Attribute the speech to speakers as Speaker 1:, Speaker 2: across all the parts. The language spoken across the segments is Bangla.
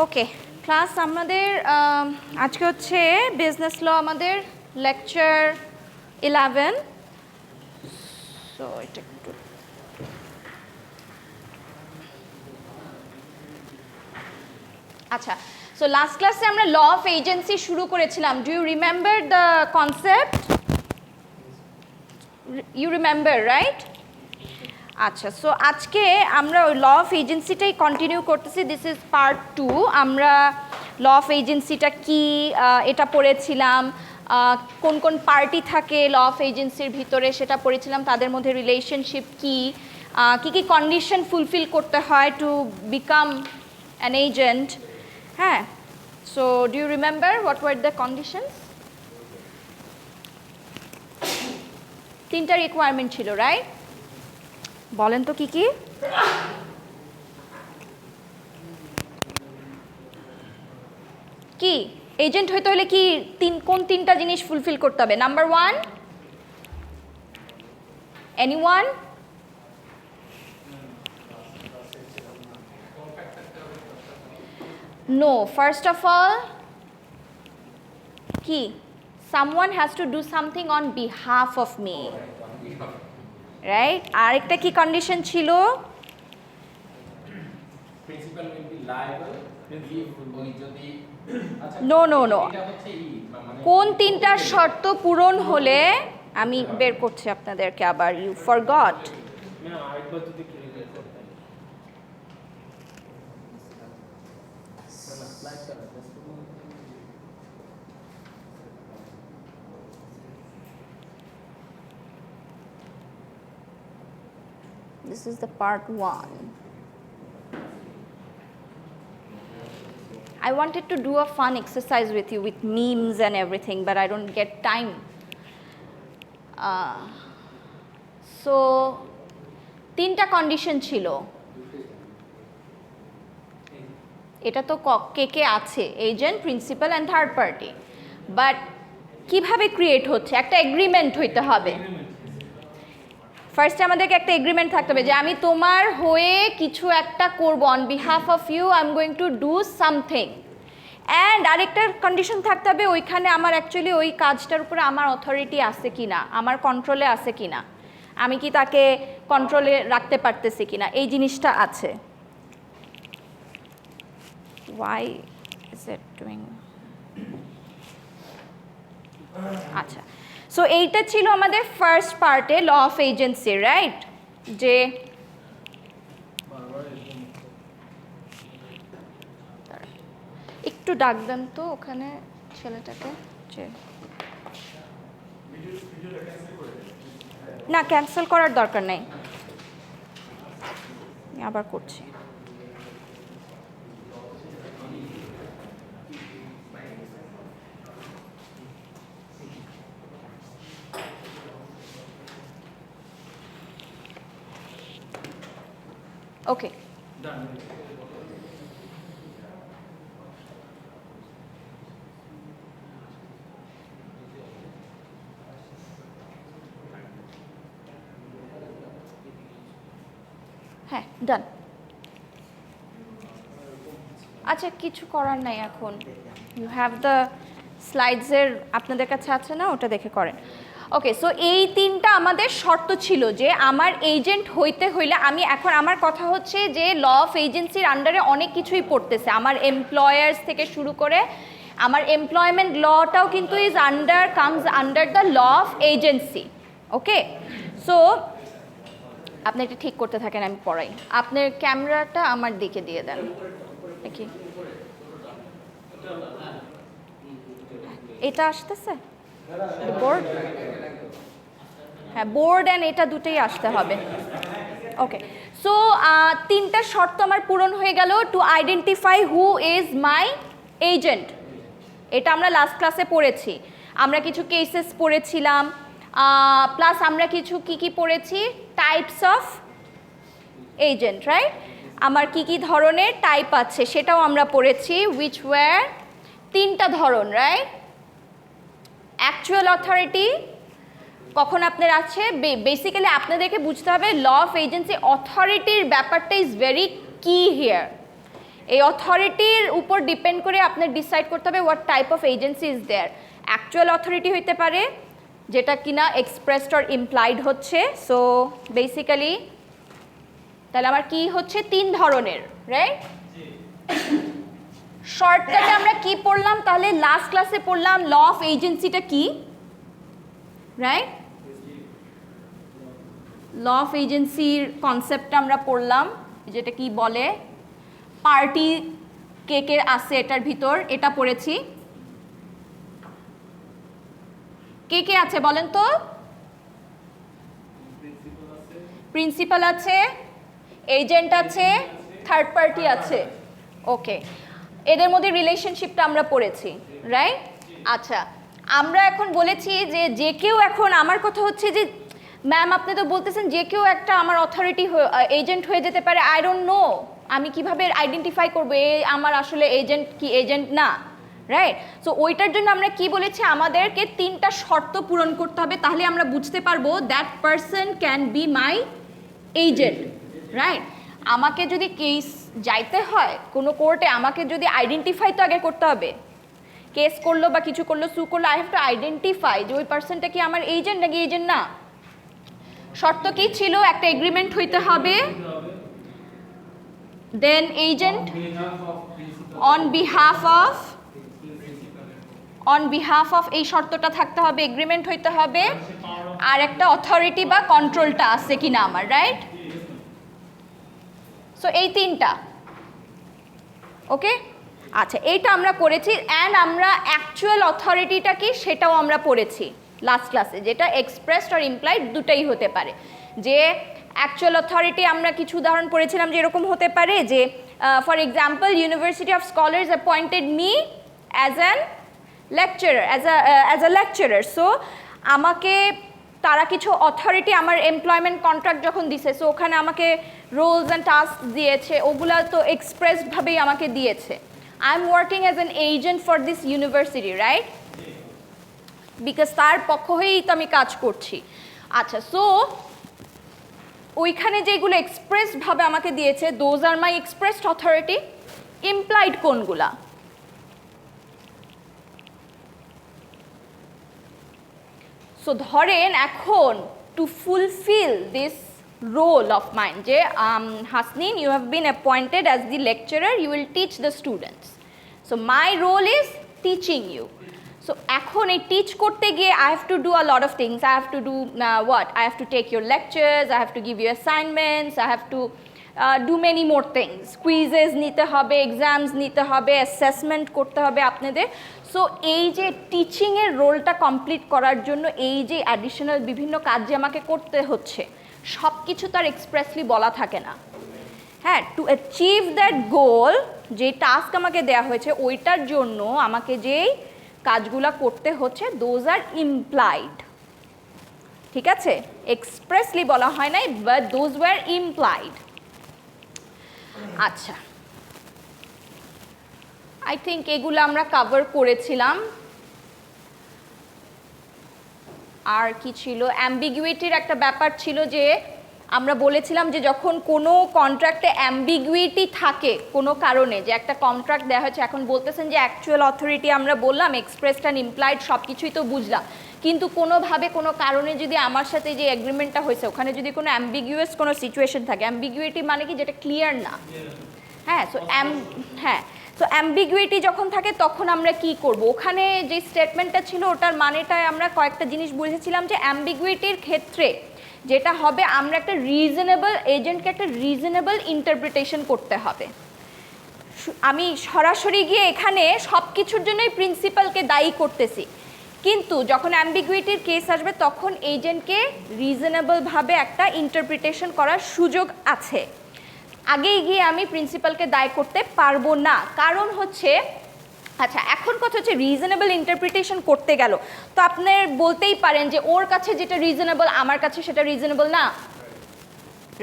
Speaker 1: ওকে ক্লাস আমাদের আজকে হচ্ছে বিজনেস ল আমাদের লেকচার 11 সো এটা একটু আচ্ছা সো লাস্ট ক্লাসে আমরা ল অফ এজেন্সি শুরু করেছিলাম do you remember the concept you remember right আচ্ছা সো আজকে আমরা ওই ল অফ এজেন্সিটাই কন্টিনিউ করতেছি দিস ইজ পার্ট 2 আমরা ল অফ এজেন্সিটা কি এটা পড়েছিলাম কোন কোন পার্টি থাকে ল অফ এজেন্সির ভিতরে সেটা পড়েছিলাম তাদের মধ্যে রিলেশনশিপ কি কি কন্ডিশন ফুলফিল করতে হয় টু বিকাম অ্যান এজেন্ট হ্যাঁ so do you remember what were the conditions তিনটা রিকোয়ারমেন্ট ছিল রাইট বলেন তো কি কি কি এজেন্ট হইতে হলে কি কোন তিনটা জিনিস ফুলফিল করতে হবে number 1 anyone know first of all কি someone has to do something on behalf of me right আরেকটা কি কন্ডিশন ছিল
Speaker 2: প্রিন্সিপাল উইল বি লায়াবল যদি
Speaker 1: নো নো নো কোন তিনটা শর্ত পূরণ হলে আমি বের করছি আপনাদেরকে আবার ইউ ফরগট
Speaker 3: না আরেকবার যদি ক্লিয়ার করতেন
Speaker 1: This is the part 1. I wanted to do a fun exercise with you with memes and everything, but I don't get time. So, তিনটা কন্ডিশন ছিল এটা তো কে আছে agent principal and third party but কিভাবে ক্রিয়েট হচ্ছে একটা এগ্রিমেন্ট হইতে হবে ফার্স্টে আমাদেরকে একটা এগ্রিমেন্ট থাকতে হবে যে আমি তোমার হয়ে কিছু একটা করবো on behalf of you I am going to do something and আরেকটা কন্ডিশন থাকতে হবে ওইখানে আমার অ্যাকচুয়ালি ওই কাজটার উপরে আমার অথরিটি আছে কি না আমার কন্ট্রোলে আছে কি না আমি কি তাকে কন্ট্রোলে রাখতে পারতেছি কি না এই জিনিসটা আছে ওয়াই ইজ ইট ডুইং আচ্ছা সো এইটা ছিল আমাদের ফার্স্ট পার্টে ল অফ এজেন্সি রাইট যে একটু ডাক দেন তো ওখানে ছেলেটাকে যে না ক্যান্সেল করার দরকার নেই আবার করছি ওকে হ্যাঁ ডান আচ্ছা কিছু করার নাই এখন ইউ হ্যাভ দ্য স্লাইডসের আপনাদের কাছে আছে না ওটা দেখে করেন ওকে সো এই তিনটা আমাদের শর্ত ছিল যে আমার এজেন্ট হইতে হইলে আমি এখন আমার কথা হচ্ছে যে ল অফ এজেন্সির আন্ডারে অনেক কিছুই পড়তেছে আমার এমপ্লয়ার্স থেকে শুরু করে আমার এমপ্লয়মেন্ট লটাও কিন্তু comes under the law of agency okay so আপনি এটা ঠিক করতে থাকেন আমি পড়াই আপনার ক্যামেরাটা আমার দিকে দিয়ে দেন দেখি এটা আসতেছে বোর্ড হ্যাঁ বোর্ড অ্যান্ড এটা দুটোই আসতে হবে ওকে সো তিনটা শর্ত আমার পূরণ হয়ে গেল to identify who is my agent এটা আমরা লাস্ট ক্লাসে পড়েছি আমরা কিছু কেসেস পড়েছিলাম প্লাস আমরা কিছু কি পড়েছি টাইপস অফ এজেন্ট রাইট আমার কি ধরনের টাইপ আছে সেটাও আমরা পড়েছি উইচ ওয়্যার তিনটা ধরন রাইট অ্যাকচুয়াল অথরিটি কখন আপনার আছে বেসিক্যালি আপনাদেরকে বুঝতে হবে ল অফ এজেন্সি অথরিটির ব্যাপারটা ইজ ভেরি কি হিয়ার এই অথরিটির উপর ডিপেন্ড করে আপনার ডিসাইড করতে হবে what type of agency is there. Actual authority হইতে পারে যেটা কিনা এক্সপ্রেসড অর ইমপ্লাইড হচ্ছে। সো বেসিক্যালি তাহলে আমার কি হচ্ছে 3 ধরনের, রাইট? শর্টকাটে আমরা কি পড়লাম তাহলে? লাস্ট ক্লাসে পড়লাম ল অফ এজেন্সিটা কি, রাইট? ল অফ এজেন্সির কনসেপ্টটা আমরা পড়লাম, যেটা কি বলে পার্টি কে কে আছে এটার ভিতর, এটা পড়েছি। কে কে আছে বলেন তো? প্রিন্সিপাল আছে, এজেন্ট আছে, থার্ড পার্টি আছে। ওকে, এদের মধ্যে রিলেশনশিপটা আমরা পড়েছি, রাইট? আচ্ছা, আমরা এখন বলেছি যে যে কেউ, এখন আমার কথা হচ্ছে যে ম্যাম আপনি তো বলতেছেন যে কেউ একটা আমার অথরিটি এজেন্ট হয়ে যেতে পারে, আই ডোন্ট নো আমি কিভাবে আইডেন্টিফাই করবো আমার আসলে এজেন্ট কি এজেন্ট না, রাইট? সো ওইটার জন্য আমরা কি বলেছি, আমাদেরকে 3টা শর্ত পূরণ করতে হবে, তাহলে আমরা বুঝতে পারবো that person can be my agent, right? আমাকে যদি কেস যাইতে হয় কোনো কোর্টে, আমাকে যদি আইডেন্টিফাই তো আগে করতে হবে। কেস করলো বা কিছু করলো, সু করলো, আই হ্যাভ টু আইডেন্টিফাই যে ওই পার্সনটা কি আমার এজেন্ট নাকি এজেন্ট না। শর্ত কি ছিল? একটা এগ্রিমেন্ট হইতে হবে, দেন এজেন্ট অন বিহাফ অফ এই শর্তটা থাকতে হবে, এগ্রিমেন্ট হইতে হবে, আর একটা অথরিটি বা কন্ট্রোলটা আছে কিনা আমার, রাইট? সো এই 3টা, ওকে? আচ্ছা, এইটা আমরা পড়েছি। অ্যান্ড আমরা অ্যাকচুয়াল অথরিটিটা কি সেটাও আমরা পড়েছি লাস্ট ক্লাসে, যেটা এক্সপ্রেসড আর ইমপ্লাইড দুটাই হতে পারে। যে অ্যাকচুয়াল অথরিটি আমরা কিছু উদাহরণ পড়েছিলাম যে এরকম হতে পারে যে for example university of scholars appointed me as an lecturer, as a lecturer. So আমাকে তারা কিছু অথরিটি আমার এমপ্লয়মেন্ট কন্ট্রাক্ট যখন দিছে, সো ওখানে আমাকে রোলস অ্যান্ড টাস্ক দিয়েছে, ওগুলা তো এক্সপ্রেসডভাবেই আমাকে দিয়েছে। I am working as an agent for this university, right? Because তার পক্ষ হয়েই তো আমি কাজ করছি। আচ্ছা, সো ওইখানে যেগুলো এক্সপ্রেসডভাবে আমাকে দিয়েছে, those are my expressed authority. Implied কোনগুলা? সো ধরেন এখন to fulfil this role of mine, যে Hasnin you have been appointed as the lecturer, you will teach the students. So my role is teaching you. So এখন এই টিচ করতে গিয়ে I have to do a lot of things. I have to do what? I have to take your lectures, I have to give you assignments, I have to do many more things. Quizzes নিতে হবে, এক্সামস নিতে হবে, অ্যাসেসমেন্ট করতে হবে আপনাদের। সো এই যে টিচিংয়ের রোলটা কমপ্লিট করার জন্য এই যে অ্যাডিশনাল বিভিন্ন কাজ যে আমাকে করতে হচ্ছে, সব কিছু তার এক্সপ্রেসলি বলা থাকে না। হ্যাঁ, টু অ্যাচিভ দ্যাট গোল, যে টাস্ক আমাকে দেওয়া হয়েছে ওইটার জন্য আমাকে যেই কাজগুলো করতে হচ্ছে, দোজ আর ইমপ্লাইড। ঠিক আছে, এক্সপ্রেসলি বলা হয় নাই, বাট দোজ ওয়ার ইমপ্লাইড। আচ্ছা, আই থিঙ্ক এগুলো আমরা কভার করেছিলাম। আর কি ছিল? অ্যাম্বিগুইটির একটা ব্যাপার ছিল, যে আমরা বলেছিলাম যে যখন কোনো কন্ট্রাক্টে অ্যাম্বিগুইটি থাকে কোনো কারণে, যে একটা কন্ট্রাক্ট দেওয়া হয়েছে, এখন বলতেছেন যে অ্যাকচুয়াল অথরিটি আমরা বললাম, এক্সপ্রেসড অ্যান্ড ইমপ্লাইড সব কিছুই তো বুঝলাম, কিন্তু কোনোভাবে কোনো কারণে যদি আমার সাথে যে এগ্রিমেন্টটা হয়েছে ওখানে যদি কোনো অ্যাম্বিগুয়াস কোনো সিচুয়েশন থাকে, অ্যাম্বিগুইটি মানে কি? যেটা ক্লিয়ার না। হ্যাঁ, সো সো অ্যাম্বিগুইটি যখন থাকে তখন আমরা কি করব? ওখানে যে স্টেটমেন্টটা ছিল ওটার মানেটায় আমরা কয়েকটা জিনিস বুঝেছিলাম, যে অ্যাম্বিগুইটির ক্ষেত্রে যেটা হবে, আমরা একটা রিজনেবল এজেন্টকে একটা রিজনেবল ইন্টারপ্রিটেশন করতে হবে। আমি সরাসরি গিয়ে এখানে সব কিছুর জন্যই প্রিন্সিপালকে দায়ী করতেছি, কিন্তু যখন অ্যাম্বিগুইটির কেস আসবে তখন এজেন্টকে রিজনেবলভাবে একটা ইন্টারপ্রিটেশন করার সুযোগ আছে। আগেই গিয়ে আমি প্রিন্সিপালকে দায় করতে পারবো না, কারণ হচ্ছে, আচ্ছা এখন কথা হচ্ছে রিজনেবল ইন্টারপ্রিটেশন করতে গেল তো আপনি বলতেই পারেন যে ওর কাছে যেটা রিজনেবল আমার কাছে সেটা রিজনেবল না,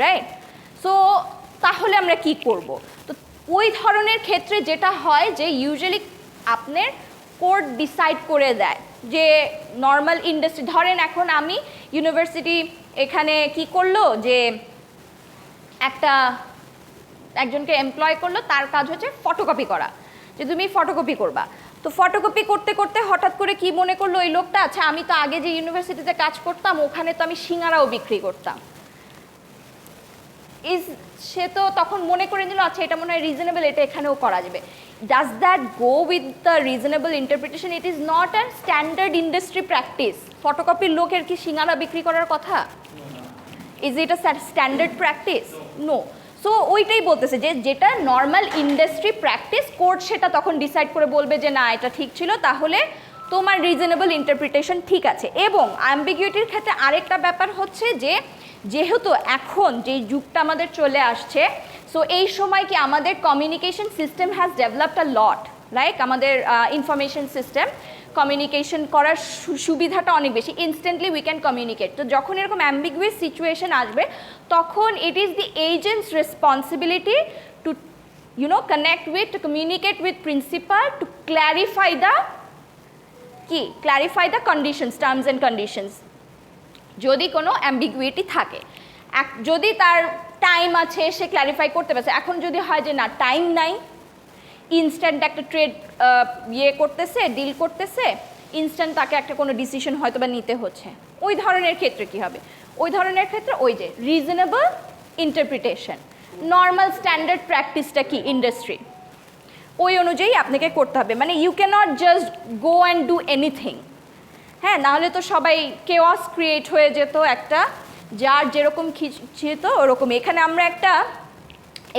Speaker 1: রাইট? সো তাহলে আমরা কি করব? তো ওই ধরনের ক্ষেত্রে যেটা হয় যে ইউজুয়ালি আপনার কোর্ট ডিসাইড করে দেয়, যে নর্মাল ইন্ডাস্ট্রি, ধরেন এখন আমি ইউনিভার্সিটি এখানে কি করলো, যে একটা একজনকে এমপ্লয় করলো, তার কাজ হচ্ছে ফটোকপি করা, যে তুমি ফটোকপি করবা। তো ফটোকপি করতে করতে হঠাৎ করে কি মনে করলো ওই লোকটা, আচ্ছা আমি তো আগে যে ইউনিভার্সিটিতে কাজ করতাম ওখানে তো আমি সিঙ্গারাও বিক্রি করতাম, সে তো তখন মনে করে নিল আচ্ছা এটা মনে হয় রিজনেবল, এটা এখানেও করা যাবে। Does that go with the reasonable interpretation? It is not an standard industry practice. ফটোকপির লোকের কি সিঙ্গারা বিক্রি করার কথা? Is it a standard practice? No. So ওইটাই বলতেছে যে যেটা নর্মাল ইন্ডাস্ট্রি প্র্যাকটিস, কোর্ট সেটা তখন ডিসাইড করে বলবে যে না এটা ঠিক ছিল, তাহলে তোমার রিজনেবল ইন্টারপ্রিটেশন ঠিক আছে। এবং অ্যাম্বিগুইটির ক্ষেত্রে আরেকটা ব্যাপার হচ্ছে যে যেহেতু এখন যে যুগটা আমাদের চলে আসছে, সো এই সময় কি আমাদের communication system has developed a lot, like আমাদের ইনফরমেশন সিস্টেম কমিউনিকেশন করার সুবিধাটা অনেক বেশি, ইনস্ট্যান্টলি উই ক্যান কমিউনিকেট। তো যখন এরকম অ্যাম্বিগুয়াস সিচুয়েশন আসবে তখন it is the agent's responsibility to connect with, to communicate with principal to clarify the conditions, terms and conditions যদি কোনো অ্যাম্বিগুইটি থাকে। যদি তার টাইম আছে সে ক্ল্যারিফাই করতে পারছে। এখন যদি হয় যে না টাইম নাই, ইনস্ট্যান্ট একটা ট্রেড করতেছে, ডিল করতেছে, ইনস্ট্যান্ট তাকে একটা কোনো ডিসিশন হয়তো বা নিতে হচ্ছে, ওই ধরনের ক্ষেত্রে কী হবে? ওই ধরনের ক্ষেত্রে ওই যে রিজনেবল ইন্টারপ্রিটেশন, নর্মাল স্ট্যান্ডার্ড প্র্যাকটিসটা কি ইন্ডাস্ট্রি, ওই অনুযায়ী আপনাকে করতে হবে। মানে you can't just go and do anything, হ্যাঁ, নাহলে তো সবাই কেওয়াস ক্রিয়েট হয়ে যেত, একটা যার যেরকম ছিল ওরকম। এখানে আমরা একটা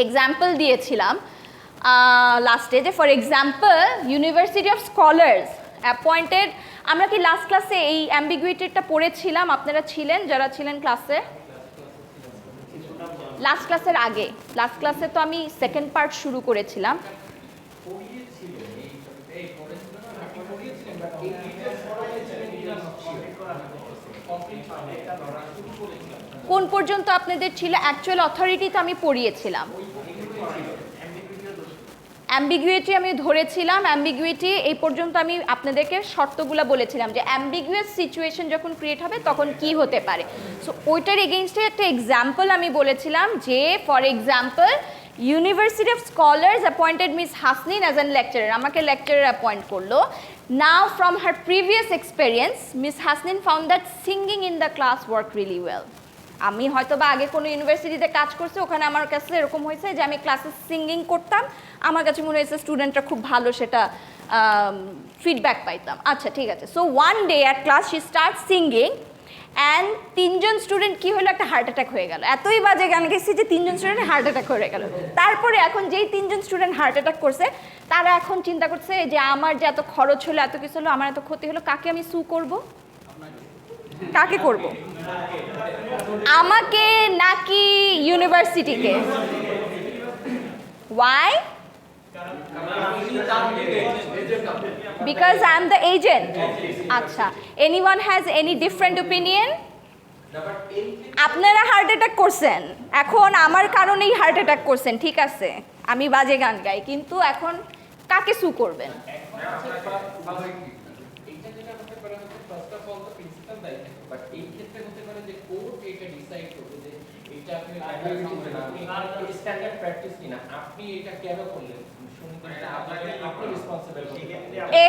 Speaker 1: এক্সাম্পল দিয়েছিলাম লাস্টে, যে for example university of scholars appointed, আমরা কি লাস্ট ক্লাসে এই অ্যাম্বিগুইটিটা পড়েছিলাম? আপনারা ছিলেন যারা ছিলেন ক্লাসে? লাস্ট ক্লাসের আগে, লাস্ট ক্লাসে তো আমি সেকেন্ড পার্ট শুরু করেছিলাম। কোন পর্যন্ত আপনাদের ছিল? অ্যাকচুয়াল অথরিটি তো আমি পড়িয়েছিলাম, অ্যাম্বিগুইটি আমি ধরেছিলাম, অ্যাম্বিগুইটি এই পর্যন্ত আমি আপনাদেরকে শর্তগুলো বলেছিলাম যে অ্যাম্বিগুয়াস সিচুয়েশন যখন ক্রিয়েট হবে তখন কি হতে পারে। সো ওইটার এগেইনস্টে একটা এক্সাম্পল আমি বলেছিলাম যে for example university of scholars appointed miss Hasnin as an lecturer, আমাকে লেকচারার অ্যাপয়েন্ট করলো। Now from her previous experience miss Hasnin found that singing in the class work really well. আমি হয়তো বা আগে কোনো ইউনিভার্সিটিতে কাজ করছি, ওখানে আমার কাছে এরকম হয়েছে যে আমি ক্লাসে সিঙ্গিং করতাম, আমার কাছে মনে হয়েছে স্টুডেন্টরা খুব ভালো, সেটা ফিডব্যাক পাইতাম। আচ্ছা ঠিক আছে। So one day at class she start singing and 3 জন স্টুডেন্ট কী হলো, একটা হার্ট অ্যাটাক হয়ে গেল। এতই বাজে গান গেছি যে 3 জন স্টুডেন্ট হার্ট অ্যাটাক হয়ে গেল। তারপরে এখন যেই 3 জন স্টুডেন্ট হার্ট অ্যাটাক করছে তারা এখন চিন্তা করছে যে আমার যে এত খরচ হলো, এত কিছু হলো, আমার এত ক্ষতি হলো, কাকে আমি সু করব? কাকে করব? আমাকে নাকি ইউনিভার্সিটিকে? Why? Because I am the agent. আচ্ছা, anyone has any different opinion? আপনারা হার্ট অ্যাটাক করছেন, এখন আমার কারণেই হার্ট অ্যাটাক করছেন, ঠিক আছে, আমি বাজে গান গাই, কিন্তু এখন কাকে সু করবেন?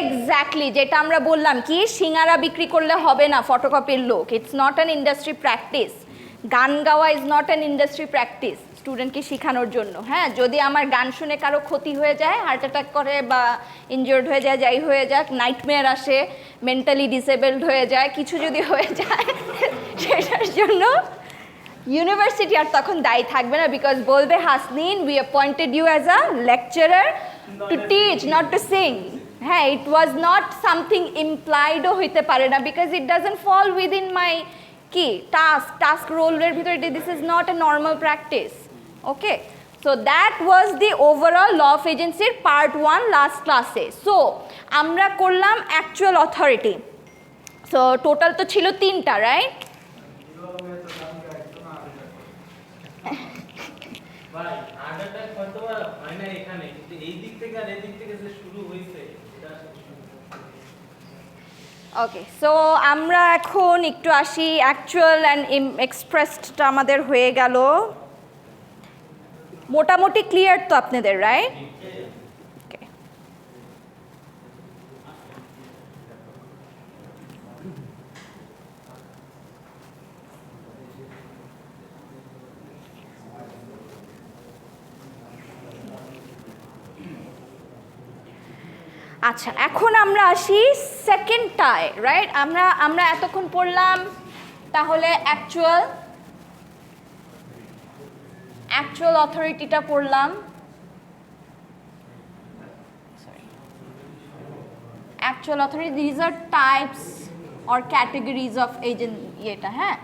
Speaker 1: এক্স্যাক্টলি, যেটা আমরা বললাম কি সিঙ্গারা বিক্রি করলে হবে না ফটোকপির লোক, it's not an industry practice. গান গাওয়া is not an industry practice স্টুডেন্টকে শেখানোর জন্য। হ্যাঁ, যদি আমার গান শুনে কারো ক্ষতি হয়ে যায়, হার্ট অ্যাটাক করে বা ইনজিওর্ড হয়ে যায়, যাই হয়ে যাক, নাইটমেয়ার আসে, মেন্টালি ডিসেবলড হয়ে যায়, কিছু যদি হয়ে যায় সেটার জন্য ইউনিভার্সিটি আর তখন দায়ী থাকবে না, বিকজ বলবে Hasnin we appointed you as a lecturer to teach, not to sing. হ্যাঁ, ইট ওয়াজ নট সামথিং ইমপ্লাইডও হইতে পারে না, because it doesn't fall within my কি টাস্ক রোলের ভিতরে, this is not a normal practice. Okay, so that was the overall law of এজেন্সির পার্ট 1 লাস্ট ক্লাসে। সো আমরা করলাম অ্যাকচুয়াল অথরিটি। সো টোটাল তো ছিল 3টা, রাইট? ওকে, সো আমরা এখন একটু আসি অ্যাকচুয়াল অ্যান্ড এক্সপ্রেসডটা আমাদের হয়ে গেল। মোটামুটি ক্লিয়ার তো আপনাদের, রাইট? আচ্ছা, এখন আমরা আসি সেকেন্ডটায়, রাইট? আমরা এতক্ষণ পড়লাম তাহলে অ্যাকচুয়াল অথরিটিটা পড়লাম, actual authority, these are types or categories of agent. এটা হ্যাঁ,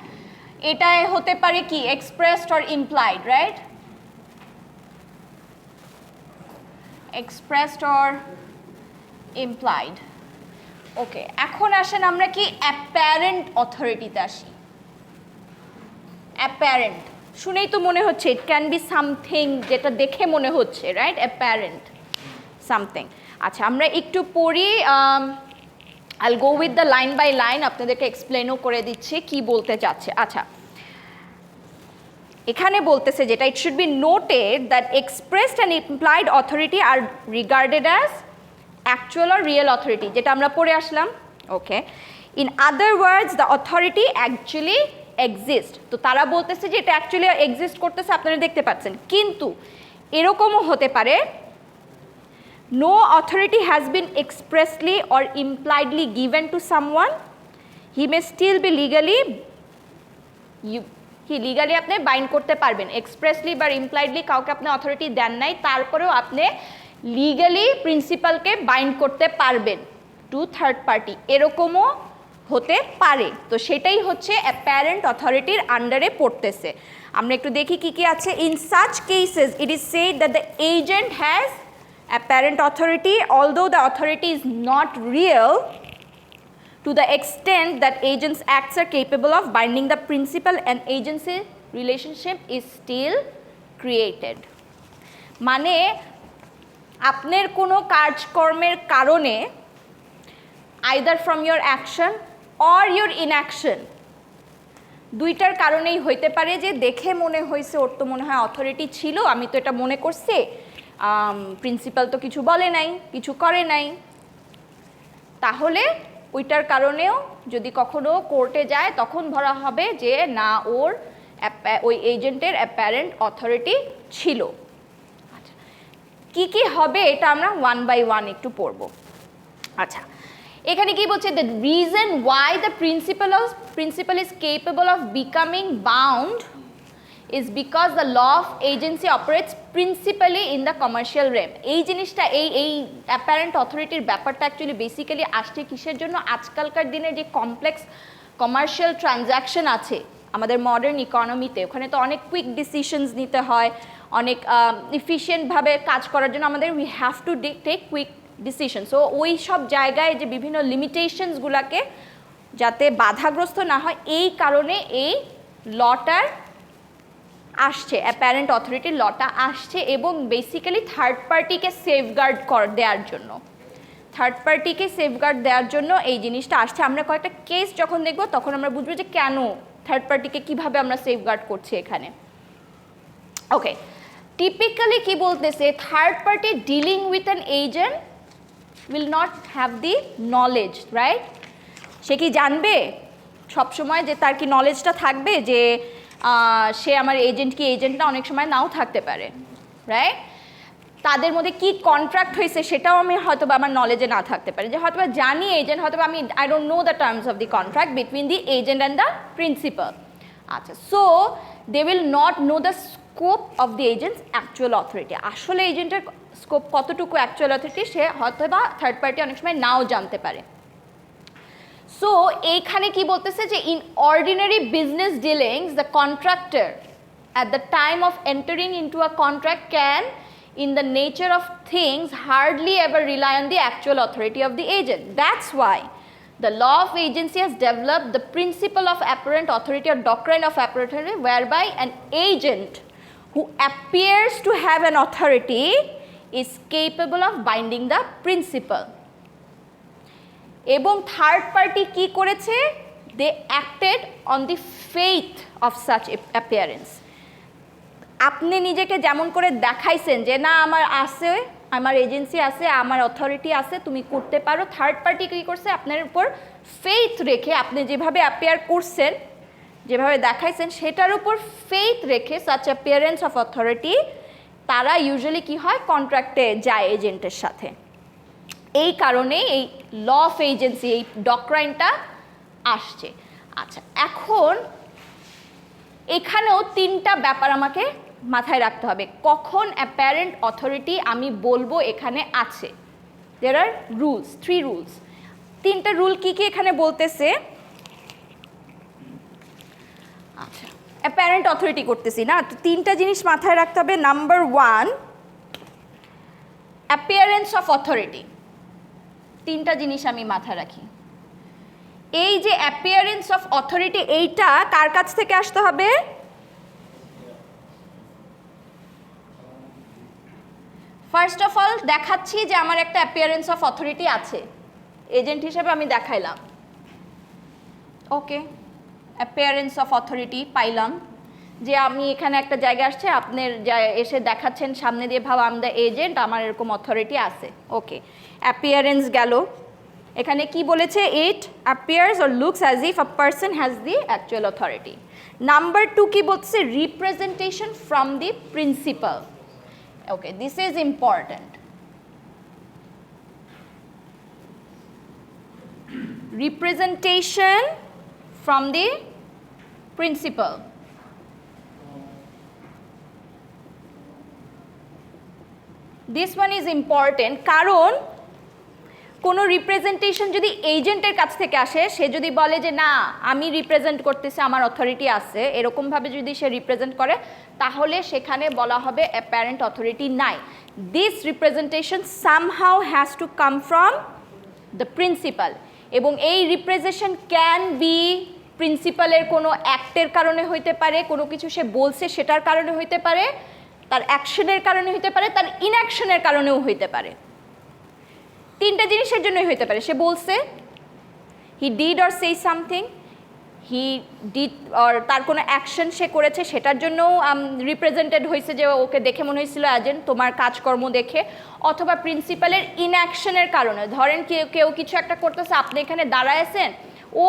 Speaker 1: এটাই হতে পারে কি expressed or implied, right? Expressed or implied. ওকে, এখন আসেন আমরা কি অ্যাপারেন্ট অথরিটিতে আসি। অ্যাপারেন্ট শুনেই তো মনে হচ্ছে ইট ক্যান বি সামথিং যেটা দেখে মনে হচ্ছে, রাইট? Apparent something. আচ্ছা, আমরা একটু পড়ি, I will go with the line by line, আপনাদেরকে এক্সপ্লেনও করে দিচ্ছি কি বলতে চাচ্ছে। আচ্ছা, এখানে বলতেছে যেটা, it should be noted that expressed and implied authority are regarded as actual or real authority, যেটা আমরা পড়ে আসলাম। Okay, in other words the authority actually exist. তো তারা বলতেছে যে এটা অ্যাকচুয়ালি এক্সিস্ট করতেছে, আপনারা দেখতে পাচ্ছেন, কিন্তু এরকমও হতে পারে no authority has been expressly or impliedly given to someone, he may still be legally, legally আপনি বাইন্ড করতে পারবেন। এক্সপ্রেসলি বা ইমপ্লাইডলি কাউকে আপনি অথরিটি দেন নাই, তারপরেও আপনি লিগালি প্রিন্সিপালকে বাইন্ড করতে পারবেন টু থার্ড পার্টি, এরকমও হতে পারে। তো সেটাই হচ্ছে অ্যাপারেন্ট অথরিটির আন্ডারে পড়তেছে। আমরা একটু দেখি কি কি আছে। In such cases it is said that the agent has apparent authority although the authority is not real to the extent that agents' acts are capable of binding the principal and agency relationship is still created. মানে আপনার কোনো কাজকর্মের কারণে either from your action or your inaction, দুইটার কারণেই হইতে পারে যে দেখে মনে হয়েছে ওর তো মনে হয় অথরিটি ছিল, আমি তো এটা মনে করছি, প্রিন্সিপাল তো কিছু বলে নাই, কিছু করে নাই, তাহলে ওইটার কারণেও যদি কখনো কোর্টে যায় তখন ধরা হবে যে না, ওর ওই এজেন্টের অ্যাপারেন্ট অথরিটি ছিল। আচ্ছা, কি কি হবে এটা আমরা ওয়ান বাই ওয়ান একটু পড়ব। আচ্ছা, এখানে কি বলছে, the reason why the principal is capable of becoming bound is because the law of agency operates principally in the commercial realm. এই জিনিসটা এই অ্যাপারেন্ট অথরিটির ব্যাপারটা অ্যাকচুয়ালি বেসিক্যালি আসছে কিসের জন্য, আজকালকার দিনে যে কমপ্লেক্স কমার্শিয়াল ট্রানজ্যাকশন আছে আমাদের মডার্ন ইকোনমিতে, ওখানে তো অনেক কুইক ডিসিশনস নিতে হয়, অনেক ইফিশিয়েন্টভাবে কাজ করার জন্য আমাদের we have to take quick decision. So ওই সব জায়গায় যে বিভিন্ন লিমিটেশনসগুলোকে যাতে বাধাগ্রস্ত না হয়, এই কারণে এই লটার আসছে, অ্যাপারেন্ট অথরিটির লটা আসছে, এবং বেসিক্যালি থার্ড পার্টিকে সেফগার্ড দেওয়ার জন্য, থার্ড পার্টিকে সেফগার্ড দেওয়ার জন্য এই জিনিসটা আসছে। আমরা কয়েকটা কেস যখন দেখব তখন আমরা বুঝবো যে কেন থার্ড পার্টিকে কীভাবে আমরা সেফগার্ড করছি এখানে। ওকে, টিপিক্যালি কি বলতেছে, third party dealing with an agent will not have the knowledge, right? সে কি জানবে সবসময় যে তার কি নলেজটা থাকবে যে সে আমার এজেন্ট কি এজেন্টটা অনেক সময় নাও থাকতে পারে, রাইট? তাদের মধ্যে কি কন্ট্রাক্ট হয়েছে সেটাও আমি হয়তো আমার নলেজে না থাকতে পারে, যে হয়তো জানি এজেন্ট, হয়তো আমি I don't know the terms of the contract between the agent and the principal. আচ্ছা, so they will not know the scope of the agents actual authority, আসলে এজেন্টের স্কোপ কতটুকু অ্যাকচুয়াল অথরিটি সে হয়তো বা থার্ড পার্টি অনেক সময় নাও জানতে পারে। সো এইখানে কি বলতেছে যে in ordinary business dealings the contractor at the time of entering into a contract can in the nature of things hardly ever rely on the actual authority of the agent. That's why the law of agency has developed the principle of apparent authority or doctrine of apparent authority, whereby an agent who appears to have an authority is capable of binding the principal. এবং থার্ড পার্টি কি করেছে, they acted on the faith of such appearance. আপনি নিজেকে যেমন করে দেখাইছেন যে না আমার আছে, আমার এজেন্সি আছে, আমার অথরিটি আছে, তুমি করতে পারো, থার্ড পার্টি কী করছে আপনার উপর ফেইথ রেখে আপনি যেভাবে অ্যাপিয়ার করছেন, যেভাবে দেখাইছেন সেটার উপর ফেইথ রেখে সাচ অ্যাপিয়ারেন্স অফ অথরিটি তারা ইউজুয়ালি কি হয় কন্ট্রাক্টে যায় এজেন্টের সাথে। এই কারণে এই ল অফ এজেন্সি এই ডক্ট্রাইনটা আসছে। আচ্ছা, এখন এখানেও তিনটা ব্যাপার আমাকে মাথায় রাখতে হবে কখন অ্যাপারেন্ট অথরিটি আমি বলবো এখানে আছে। দেয়ার আর রুলস, 3 রুলস। তিনটা রুল কি কি এখানে বলতেছে। আচ্ছা, অ্যাপারেন্ট অথরিটি করতেছি না, তো তিনটা জিনিস মাথায় রাখতে হবে। Number 1, appearance of authority. তিনটা জিনিস আমি মাথায় রাখি। এই যে অ্যাপিয়ারেন্স অফ অথরিটি, এইটা কার কাছ থেকে আসতে হবে? ফার্স্ট অফ অল দেখাচ্ছি যে আমার একটা অ্যাপিয়ারেন্স অফ অথরিটি আছে, এজেন্ট হিসেবে আমি দেখাইলাম। ওকে, অ্যাপিয়ারেন্স অফ অথরিটি পাইলাম যে আমি এখানে একটা জায়গায় আসছে, আপনার এসে দেখাচ্ছেন সামনে দিয়ে, ভাব আম দ্য এজেন্ট, আমার এরকম অথরিটি আছে। ওকে, অ্যাপিয়ারেন্স গেল। এখানে কি বলেছে? It appears or looks as if a person has the actual authority. Number 2 কি বলছে? Representation from the principal. Okay, this is important. Representation from the principal. This one is important, কারণ কোনো রিপ্রেজেন্টেশন যদি এজেন্টের কাছ থেকে আসে, সে যদি বলে যে না আমি রিপ্রেজেন্ট করতেছি, আমার অথরিটি আছে, এরকমভাবে যদি সে রিপ্রেজেন্ট করে, তাহলে সেখানে বলা হবে অ্যাপারেন্ট অথরিটি নাই। This representation somehow has to come from the principal, এবং এই রিপ্রেজেন্টেশন ক্যান বি প্রিন্সিপালের কোনো অ্যাক্টের কারণে হইতে পারে, কোনো কিছু সে বলছে সেটার কারণে হইতে পারে, তার অ্যাকশনের কারণে হইতে পারে, তার ইনঅ্যাকশনের কারণেও হইতে পারে। তিনটা জিনিসের জন্যই হইতে পারে। সে বলছে, he did or say something, he did or তার কোনো অ্যাকশন সে করেছে, সেটার জন্যও রিপ্রেজেন্টেড হয়েছে, যে ওকে দেখে মনে হয়েছিল এজেন্ট তোমার কাজকর্ম দেখে, অথবা প্রিন্সিপালের ইনঅ্যাকশনের কারণে। ধরেন কেউ কিছু একটা করতেছে, আপনি এখানে দাঁড়ায় আছেন, ও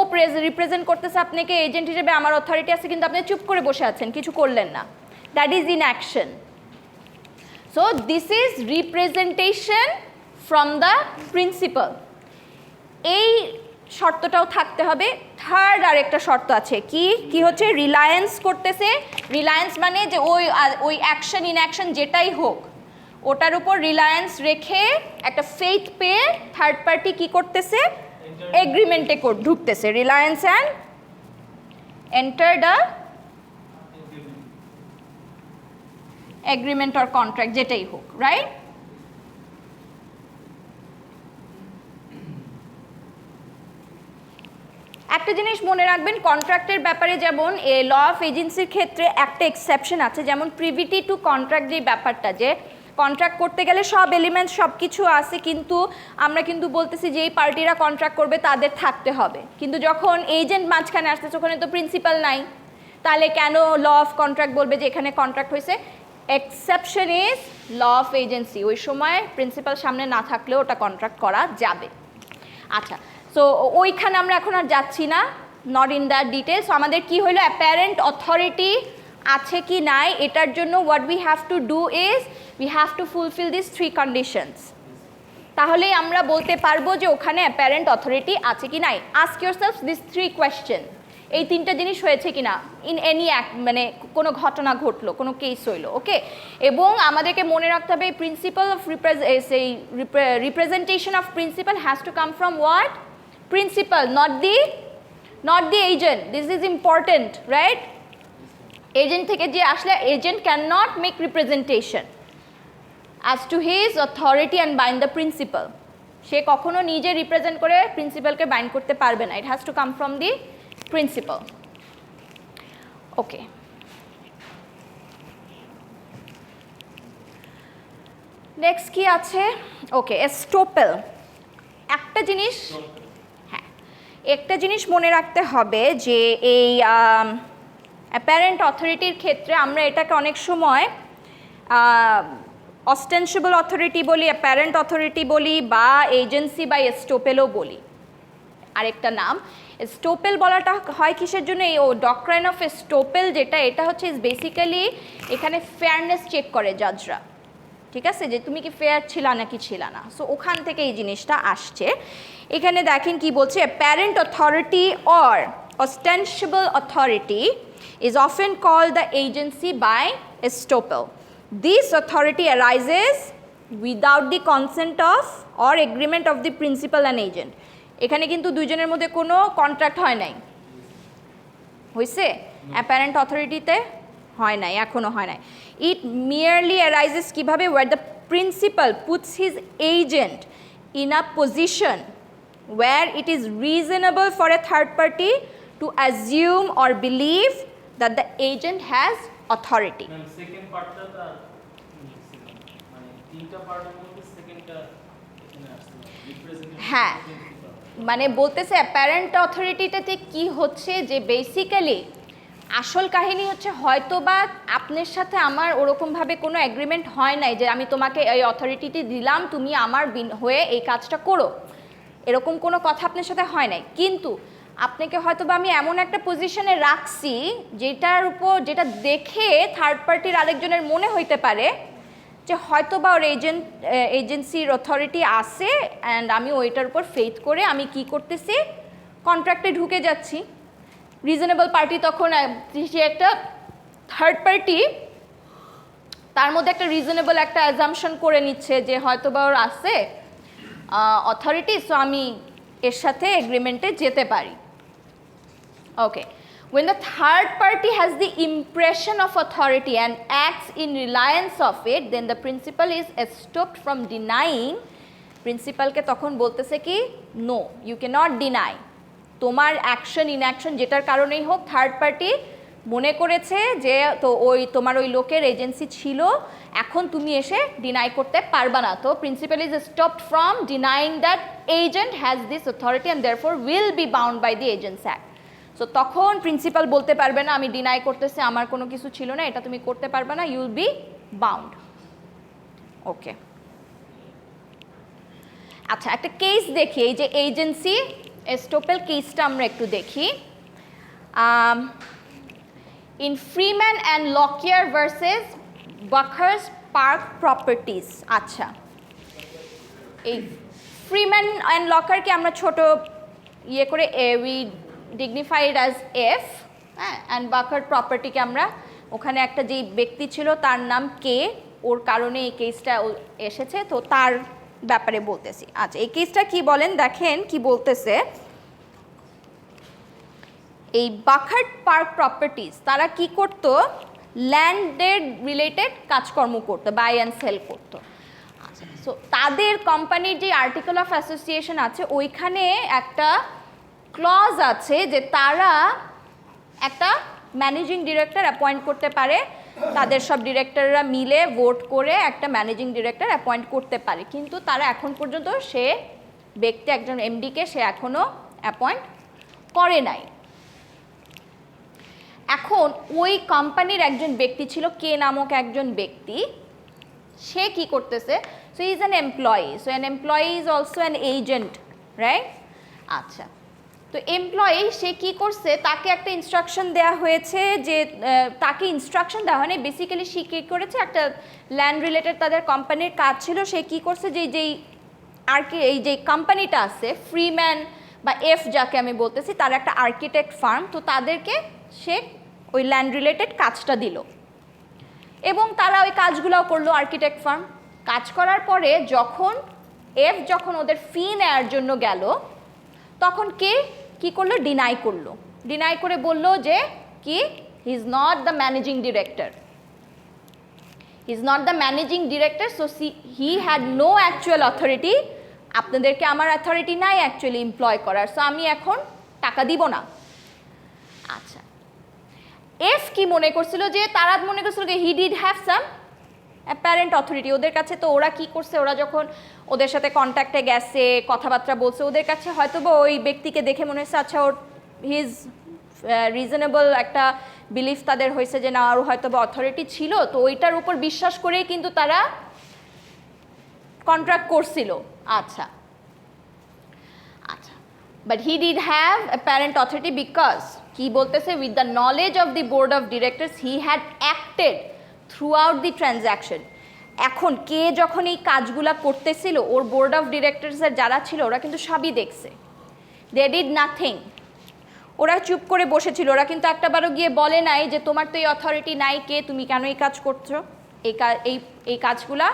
Speaker 1: রিপ্রেজেন্ট করতেছে আপনাকে এজেন্ট হিসেবে, আমার অথরিটি আছে, কিন্তু আপনি চুপ করে বসে আছেন, কিছু করলেন না, that is inaction. So this is representation from the principal. এই শর্তটাও থাকতে হবে। থার্ড আরেকটা শর্ত আছে, কি হচ্ছে? রিলায়েন্স করতেছে। রিলায়েন্স মানে যে ওই অ্যাকশন ইনঅ্যাকশন যেটাই হোক, ওটার উপর রিলায়েন্স রেখে একটা ফেইথ পেয়ে থার্ড পার্টি কি করতেছে? এগ্রিমেন্টে ঢুকতেছে। Reliance and enter the agreement or contract, যেটাই হোক, রাইট? একটা জিনিস মনে রাখবেন, কন্ট্রাক্টের ব্যাপারে যেমন ল অফ এজেন্সির ক্ষেত্রে একটা এক্সেপশন আছে, যেমন প্রিভিটি টু কন্ট্রাক্ট, যে ব্যাপারটা, যে কন্ট্রাক্ট করতে গেলে সব এলিমেন্টস সব কিছু আছে, কিন্তু আমরা কিন্তু বলতেছি যে এই পার্টিরা কন্ট্রাক্ট করবে তাদের থাকতে হবে, কিন্তু যখন এজেন্ট মাঝখানে আসতেছে ওখানে তো প্রিন্সিপাল নাই, তাহলে কেন ল অফ কন্ট্রাক্ট বলবে যে এখানে কন্ট্রাক্ট হয়েছে? Exception is law of agency, ওই সময় প্রিন্সিপাল সামনে না থাকলেও ওটা কন্ট্রাক্ট করা যাবে। আচ্ছা, সো ওইখানে আমরা এখন আর যাচ্ছি না, নট ইন দ্য ডিটেলস। আমাদের কি হলো? অ্যাপারেন্ট অথরিটি আছে কি নাই, এটার জন্য what we have to do is we have two fulfil this 3 conditions. তাহলেই আমরা বলতে পারবো যে ওখানে অ্যাপারেন্ট অথরিটি আছে কি নাই। আস্ক ইয়োরসেলফ দিস 3 কোয়েশ্চেন, এই তিনটা জিনিস হয়েছে কিনা ইন এনি অ্যাক্ট, মানে কোনো ঘটনা ঘটলো, কোনো কেস হইলো, ওকে। এবং আমাদেরকে মনে রাখতে হবে principal of representation of principal has to come from what? Principal, not the agent. This is important, right? Agent থেকে যে আসলে agent cannot make representation as to his authority and bind the principal. সে কখনো নিজে রিপ্রেজেন্ট করে প্রিন্সিপালকে বাইন্ড করতে পারবে না। It has to come from the principal. Okay. Next কি আছে? Okay, estoppel. একটা জিনিস মনে রাখতে হবে যে এই অ্যাপারেন্ট অথরিটির ক্ষেত্রে আমরা এটাকে অনেক সময় অস্টেনশিবল অথরিটি বলি, অ্যাপারেন্ট অথরিটি বলি, বা এজেন্সি বা এস্টোপেলও বলি। আরেকটা নাম এস্টোপেল বলাটা হয় কিসের জন্য, এই ডক্ট্রাইন অফ এস্টোপেল যেটা, এটা হচ্ছে ইজ বেসিক্যালি এখানে ফেয়ারনেস চেক করে জাজরা, ঠিক আছে, যে তুমি কি ফেয়ার ছিলা নাকি ছিলা না। সো ওখান থেকে এই জিনিসটা আসছে। এখানে দেখেন কি বলছে, apparent authority or ostensible authority is often called the agency by estoppel. This authority arises without the consent of or agreement of the principal and agent. এখানে কিন্তু দুইজনের মধ্যে কোনো কন্ট্রাক্ট হয় নাই, হয়েছে? অ্যাপারেন্ট অথরিটিতে হয় নাই, এখনো হয় নাই। ইট মিয়ারলি অ্যারাইজেস কিভাবে, where the principal puts his agent in a position where it is reasonable for a third party to assume or believe that the agent has authority.
Speaker 3: Ma'am second পার্টটা তার মানে তিনটা পার্টের মধ্যে সেকেন্ডটা এখানে আসছে রিপ্রেজেন্টেটিভ।
Speaker 1: হ্যাঁ, মানে বলতেছে অ্যাপারেন্ট অথরিটিটাতে কি হচ্ছে, যে বেসিক্যালি আসল কাহিনী হচ্ছে হয়তোবা আপনার সাথে আমার ওরকমভাবে কোনো এগ্রিমেন্ট হয় নাই যে আমি তোমাকে এই অথরিটিটি দিলাম, তুমি আমার হয়ে এই কাজটা করো, এরকম কোনো কথা আপনার সাথে হয় নাই, কিন্তু আপনাকে হয়তো বা আমি এমন একটা পজিশনে রাখছি যেটার উপর, যেটা দেখে থার্ড পার্টির আরেকজনের মনে হইতে পারে যে হয়তো বা ওর এজেন্সির অথরিটি আছে, অ্যান্ড আমি ওইটার উপর ফেথ করে আমি কি করতেছি, কন্ট্রাক্টে ঢুকে যাচ্ছি। রিজনেবল পার্টি তখন সে একটা থার্ড পার্টি, তার মধ্যে একটা রিজনেবল একটা অ্যাজাম্পশন করে নিচ্ছে যে হয়তো বা ওর আছে অথরিটি, সো আমি এর সাথে এগ্রিমেন্টে যেতে পারি। Okay. When the third party has the impression of authority and acts in reliance of it, then the principal is stopped from denying. Principal ke tokhon boltese ki no, you cannot deny. তোমার অ্যাকশন ইনঅ্যাকশন যেটার কারণেই হোক, থার্ড পার্টি মনে করেছে যে তো ওই তোমার ওই লোকের এজেন্সি ছিল, এখন তুমি এসে ডিনাই করতে পারবা না। তো principal is stopped from denying that agent has this authority and therefore will be bound by the agent's act. So তখন প্রিন্সিপাল বলতে পারবে না আমি ডিনাই করতেছি, আমার কোনো কিছু ছিল না, এটা তুমি করতে পারবে না, ইউ উইল বি বাউন্ড। ওকে, আচ্ছা একটা কেস দেখি, এই যে এজেন্সি এস্টোপেল কেসটা আমরা একটু দেখি। In Freeman and Lockyer versus Buckhurst Park Properties. আচ্ছা, এই ফ্রিম্যান অ্যান্ড লকারকে আমরা ছোট ইয়ে করে উই ডিগনিফাইড অ্যাজ এফ, হ্যাঁ, অ্যান্ড বাকার প্রপার্টিকে আমরা ওখানে একটা যেই ব্যক্তি ছিল তার নাম কে, ওর কারণে এই কেসটা এসেছে, তো তার ব্যাপারে বলতেছি। আচ্ছা, এই কেসটা কি বলেন দেখেন কি বলতেছে। এই বাকার্ট পার্ক প্রপার্টিজ তারা কি করত, ল্যান্ডের রিলেটেড কাজকর্ম করতো, বাই অ্যান্ড সেল করতো। আচ্ছা, সো তাদের কোম্পানির যে আর্টিকেল অফ অ্যাসোসিয়েশন আছে ওইখানে একটা ক্লজ আছে যে তারা একটা ম্যানেজিং ডিরেক্টর অ্যাপয়েন্ট করতে পারে, তাদের সব ডিরেক্টররা মিলে ভোট করে একটা ম্যানেজিং ডিরেক্টর অ্যাপয়েন্ট করতে পারে, কিন্তু তারা এখন পর্যন্ত সে ব্যক্তি একজন এমডিকে সে এখনও অ্যাপয়েন্ট করে নাই। এখন ওই কোম্পানির একজন ব্যক্তি ছিল কে নামক একজন ব্যক্তি, সে কি করতেছে, so he is an employee, so an employee is also an agent, right? আচ্ছা, তো এমপ্লয়ি সে কি করছে, তাকে একটা ইনস্ট্রাকশন দেওয়া হয়েছে, যে তাকে ইনস্ট্রাকশন দেওয়া হয়নি, বেসিক্যালি সে কী করেছে, একটা ল্যান্ড রিলেটেড তাদের কোম্পানির কাজ ছিল, সে কী করছে যে যেই আর কি এই যে কোম্পানিটা আছে ফ্রিম্যান বা এফ যাকে আমি বলতেছি, তার একটা আর্কিটেক্ট ফার্ম, তো তাদেরকে সে ওই ল্যান্ড রিলেটেড কাজটা দিল এবং তারা ওই কাজগুলোও করলো। আর্কিটেক্ট ফার্ম কাজ করার পরে যখন ওদের ফি নেওয়ার জন্য গেল, তখন কে কি করলো, ডিনাই করলো, ডিনাই করে বললো যে কি he is not the managing director, he is not the managing director, so he had no actual authority, আপনাদেরকে আমার অথরিটি নাই অ্যাকচুয়ালি এমপ্লয় করার, সো আমি এখন টাকা দিব না। আচ্ছা, এফ কি মনে করছিল, যে তারা মনে করছিল যে he did have some apparent authority ওদের কাছে, তো ওরা কি করছে, ওরা যখন ওদের সাথে কন্ট্যাক্টে গেছে, কথাবার্তা বলছে, ওদের কাছে হয়তো বা ওই ব্যক্তিকে দেখে মনে হচ্ছে আচ্ছা ওর হিজ রিজনেবল একটা বিলিফ তাদের হয়েছে যে না আরও হয়তো বা অথরিটি ছিল, তো ওইটার উপর বিশ্বাস করেই কিন্তু তারা কন্ট্রাক্ট করছিল। আচ্ছা আচ্ছা, but he did have apparent authority because কি বলতেছে, with the knowledge of the board of directors he had acted through out the transaction. এখন কে যখন এই কাজগুলা করতেছিল, ওর বোর্ড অফ ডিরেক্টরসের যারা ছিল ওরা কিন্তু সবই দেখছে। দে ডিড নাথিং, ওরা চুপ করে বসেছিল, ওরা কিন্তু একটাবারও গিয়ে বলে নাই যে তোমার তো এই অথরিটি নাই, কে তুমি কেন এই কাজ করছো। এই কাজগুলা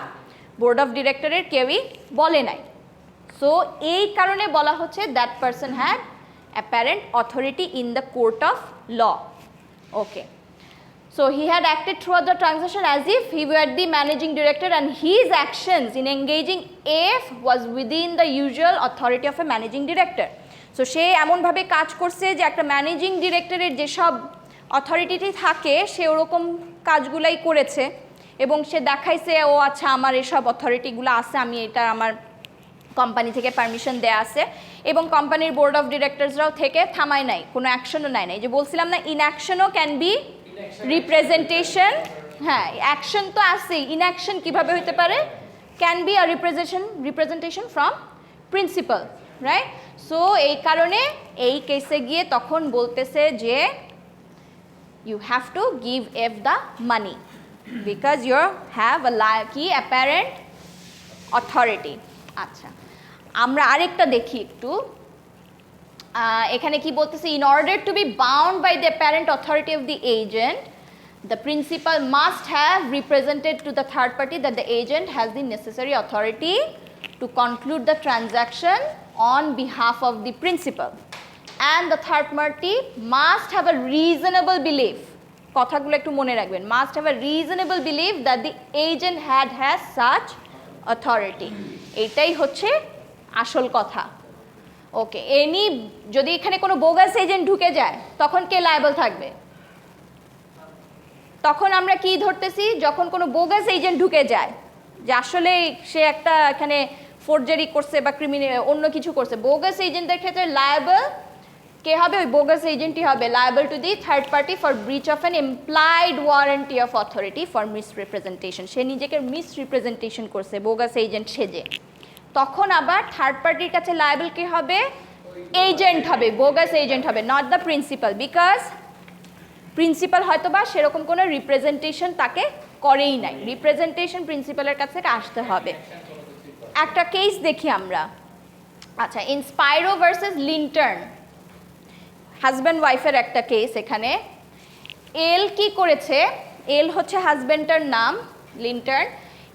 Speaker 1: বোর্ড অফ ডিরেক্টরের কেউই বলে নাই। সো এই কারণে বলা হচ্ছে that person had apparent authority in the court of law. Okay, so he had acted throughout the transaction as if he were the managing director and his actions in engaging AF was within the usual authority of a managing director. So সে এমনভাবে কাজ করছে যে একটা ম্যানেজিং ডিরেক্টরের যেসব অথরিটি থাকে সে ওরকম কাজগুলাই করেছে এবং সে দেখাইছে ও আচ্ছা আমার এসব অথরিটিগুলো আছে, আমি এটা আমার কোম্পানি থেকে পারমিশন দেয়া আছে, এবং কোম্পানির বোর্ড অফ ডিরেক্টরসরাও থেকে থামায় নাই, কোনো অ্যাকশনও নেয় নাই। যে বলছিলাম না ইনঅ্যাকশনও ক্যান বি রিপ্রেজেন্টেশন, হ্যাঁ অ্যাকশন তো আছে, ইনঅ্যাকশন কিভাবে হতে পারে, can be a representation from principal, right. So এই কারণে এই কেসে গিয়ে তখন বলতেছে যে you have to give F the money because you have কি অ্যাপারেন্ট অথরিটি। আচ্ছা, আমরা আরেকটা দেখি একটু, এখানে কি বলতেছে, in order to be bound by the apparent authority of the agent the principal must have represented to the third party that the agent has the necessary authority to conclude the transaction on behalf of the principal, and the third party must have a reasonable belief, কথাগুলো একটু মনে রাখবেন, must have a reasonable belief that the agent has such authority, এটাই হচ্ছে আসল কথা। ওকে, যদি এখানে কোনো বোগাস এজেন্ট ঢুকে যায় তখন কে লায়াবল থাকবে? তখন আমরা কি ধরতেছি, যখন কোনো বোগাস এজেন্ট ঢুকে যায় যে আসলে সে একটা এখানে ফোর্জারি করছে বা ক্রিমিনাল অন্য কিছু করছে, বোগাস এজেন্টদের ক্ষেত্রে লায়াবল কে হবে? ওই বোগাস এজেন্টই হবে liable to the third party for breach of an implied warranty of authority for misrepresentation. সে নিজেকে মিসরিপ্রেজেন্টেশন করছে বোগাস এজেন্ট সেজে, তখন আবার থার্ড পার্টির কাছে লায়াবল কে হবে? এজেন্ট হবে, বোগাস এজেন্ট হবে, not the principal, because principal হয়তো বা সেরকম কোনো রিপ্রেজেন্টেশন তাকে করেই নাই, রিপ্রেজেন্টেশন প্রিন্সিপালের কাছে আসতে হবে। একটা কেস দেখি আমরা। আচ্ছা, ইন স্পাইরো ভার্সেস লিন্টার্ন, হাজব্যান্ড ওয়াইফের একটা কেস। এখানে এল কি করেছে, এল হচ্ছে হাজব্যান্ডটার নাম, Lintern,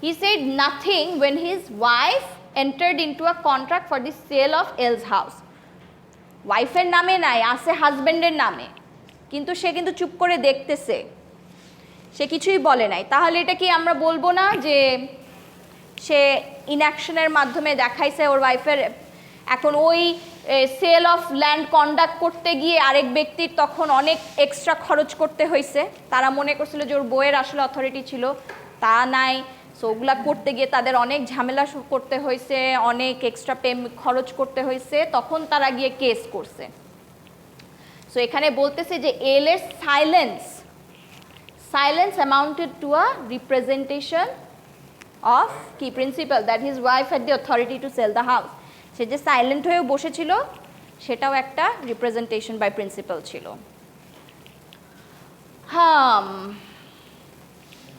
Speaker 1: he said nothing when his wife entered into a contract for the sale of L's house. ওয়াইফের নামে নাই, আছে হাজব্যান্ডের নামে, কিন্তু সে কিন্তু চুপ করে দেখতেছে, সে কিছুই বলে নাই। তাহলে এটা কি আমরা বলবো না যে সে ইনঅ্যাকশনের মাধ্যমে দেখাইছে ওর ওয়াইফের? এখন ওই সেল অফ ল্যান্ড কন্ডাক্ট করতে গিয়ে আরেক ব্যক্তির তখন অনেক এক্সট্রা খরচ করতে হয়েছে, তারা মনে করছিল যে ওর বউয়ের আসলে অথরিটি ছিল, তা নাই। সো ওগুলা করতে গিয়ে তাদের অনেক ঝামেলা করতে হয়েছে, অনেক এক্সট্রা খরচ করতে হয়েছে, তখন তারা গিয়ে কেস করছে। সো এখানে বলতেছে যে এল এর silence amounted to a representation of কি principal that his wife had the authority to sell the house. সে যে সাইলেন্ট হয়েও বসেছিল সেটাও একটা রিপ্রেজেন্টেশন বাই প্রিন্সিপাল ছিল।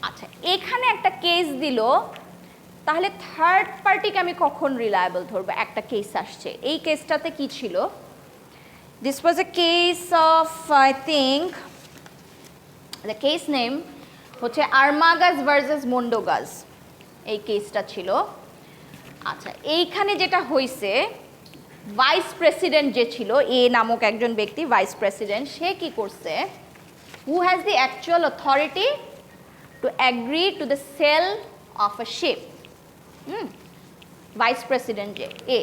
Speaker 1: আচ্ছা, এখানে একটা কেস দিল, তাহলে থার্ড পার্টিকে আমি কখন রিলায়েবল ধরবো? একটা কেস আসছে, এই কেসটাতে কি ছিল? This was a case of, I think, the case name হচ্ছে আরমাগাস ভার্সেস মন্ডোগাস, এই কেসটা ছিল। আচ্ছা, এইখানে যেটা হয়েছে, ভাইস প্রেসিডেন্ট যে ছিল, এ নামক একজন ব্যক্তি ভাইস প্রেসিডেন্ট, সে কি করছে, who has the actual authority to agree to the sale of a ship, vice president যে A,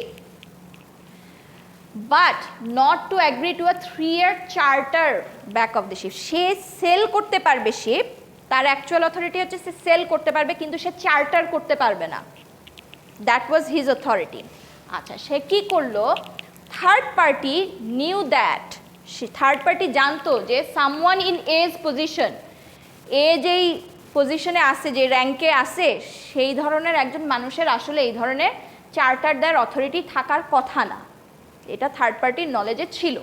Speaker 1: but not to agree to a 3-year charter back of the ship. সে সেল করতে পারবে শিপ, তার অ্যাকচুয়াল অথরিটি হচ্ছে সে সেল করতে পারবে, কিন্তু সে চার্টার করতে পারবে না, দ্যাট ওয়াজ হিজ অথরিটি। আচ্ছা, সে কি করলো, third party knew that third party জানতো যে সামওয়ান ইন এজ পজিশন, এ যেই পজিশনে আছে, যে র্যাঙ্কে আছে, সেই ধরনের একজন মানুষের আসলে এই ধরনের চার্টার দেওয়ার অথরিটি থাকার কথা না, এটা থার্ড পার্টির নলেজে ছিল।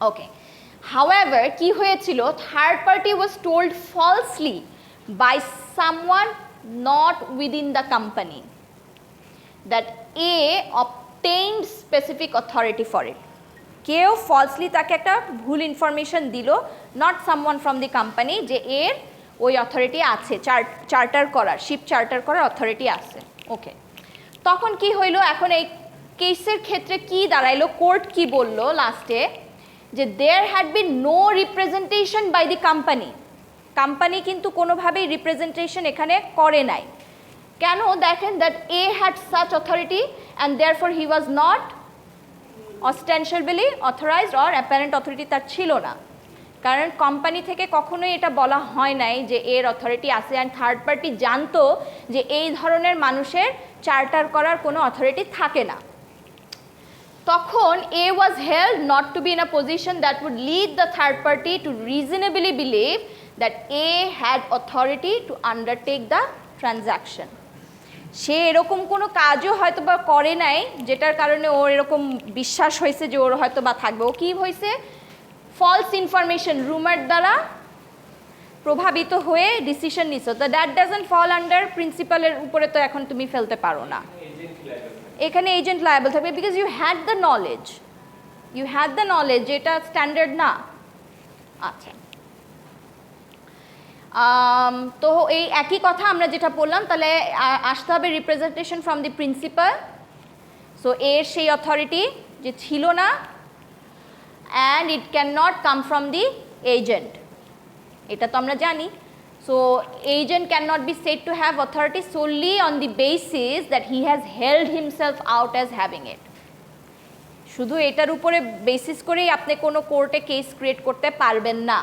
Speaker 1: ওকে, হাউএভার কি হয়েছিল, third party was told falsely by someone not within the company that A obtained specific authority for it. কেউ ফলসলি তাকে একটা ভুল ইনফরমেশন দিল, not someone from the company, যে এর ওই অথরিটি আছে, চার্টার করার, শিপ চার্টার করার অথরিটি আছে। ওকে, তখন কি হইলো, এখন এই কেসের ক্ষেত্রে কি দাঁড়াইলো, কোর্ট কি বলল লাস্টে, যে there had been no representation by the company, company কিন্তু কোনোভাবেই রিপ্রেজেন্টেশন এখানে করে নাই। কেন, দেখেন that A had such authority and therefore he was not ostensibly authorised or apparent authority তার ছিল না, কারণ কোম্পানি থেকে কখনোই এটা বলা হয় নাই যে এর অথরিটি আছে, অ্যান্ড থার্ড পার্টি জানতো যে এই ধরনের মানুষের চার্টার করার কোনো অথরিটি থাকে না। তখন A was held not to be in a position that would lead the third party to reasonably believe that A had authority to undertake the transaction. সে এরকম কোনো কাজও হয়তো বা করে নাই যেটার কারণে ওর এরকম বিশ্বাস হয়েছে যে ওর হয়তো বা থাকবে। ও কী হয়েছে, ফলস ইনফরমেশন, রুমার দ্বারা প্রভাবিত হয়ে ডিসিশন নিছো, তো দ্যাট ডাজন্ট ফল আন্ডার প্রিন্সিপালের উপরে, তো এখন তুমি ফেলতে পারো না, এখানে এজেন্ট লায়াবল থাকবে, because you had the knowledge, যেটা স্ট্যান্ডার্ড না। আচ্ছা, তো এই একই কথা আমরা যেটা বললাম, তাহলে আসতে হবে representation from the principal. So এর সেই অথরিটি যে ছিল না, and it can not come from the agent, এটা তো আমরা জানি। So agent can not be said to have authority solely on the basis that he has held himself out as having it. শুধু এটার উপরে বেসিস করেই আপনি কোনো কোর্টে কেস ক্রিয়েট করতে পারবেন না,